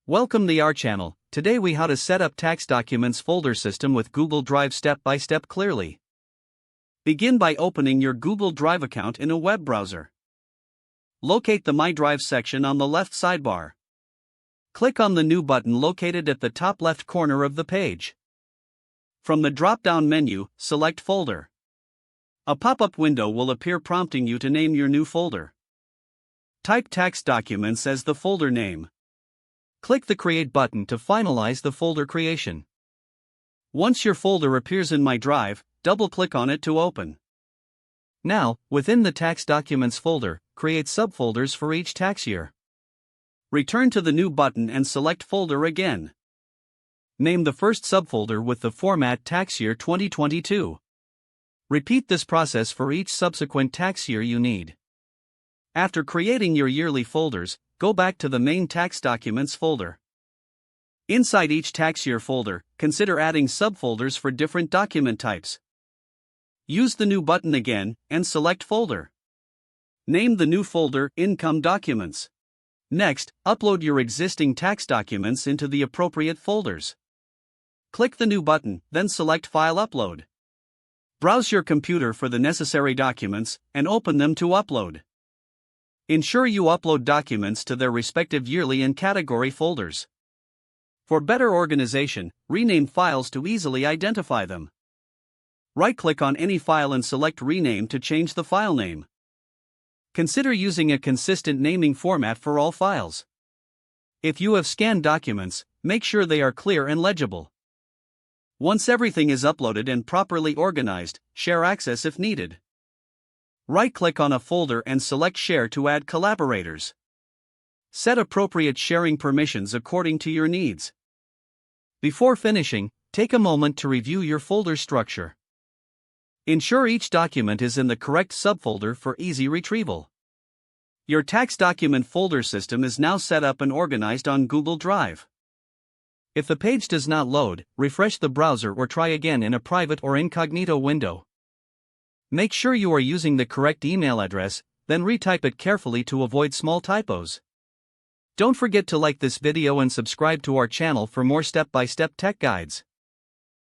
Welcome to our channel. Today we how to set up tax documents folder system with Google Drive step by step clearly. Begin by opening your Google Drive account in a web browser. Locate the My Drive section on the left sidebar. Click on the New button located at the top left corner of the page. From the drop-down menu, select Folder. A pop-up window will appear prompting you to name your new folder. Type Tax Documents as the folder name. Click the Create button to finalize the folder creation. Once your folder appears in My Drive, double-click on it to open. Now, within the Tax Documents folder, create subfolders for each tax year. Return to the New button and select Folder again. Name the first subfolder with the format Tax Year 2022. Repeat this process for each subsequent tax year you need. After creating your yearly folders, go back to the main Tax Documents folder. Inside each tax year folder, consider adding subfolders for different document types. Use the New button again, and select Folder. Name the new folder Income Documents. Next, upload your existing tax documents into the appropriate folders. Click the New button, then select File Upload. Browse your computer for the necessary documents, and open them to upload. Ensure you upload documents to their respective yearly and category folders. For better organization, rename files to easily identify them. Right-click on any file and select Rename to change the file name. Consider using a consistent naming format for all files. If you have scanned documents, make sure they are clear and legible. Once everything is uploaded and properly organized, share access if needed. Right-click on a folder and select Share to add collaborators. Set appropriate sharing permissions according to your needs. Before finishing, take a moment to review your folder structure. Ensure each document is in the correct subfolder for easy retrieval. Your tax document folder system is now set up and organized on Google Drive. If the page does not load, refresh the browser or try again in a private or incognito window. Make sure you are using the correct email address, then retype it carefully to avoid small typos. Don't forget to like this video and subscribe to our channel for more step-by-step tech guides.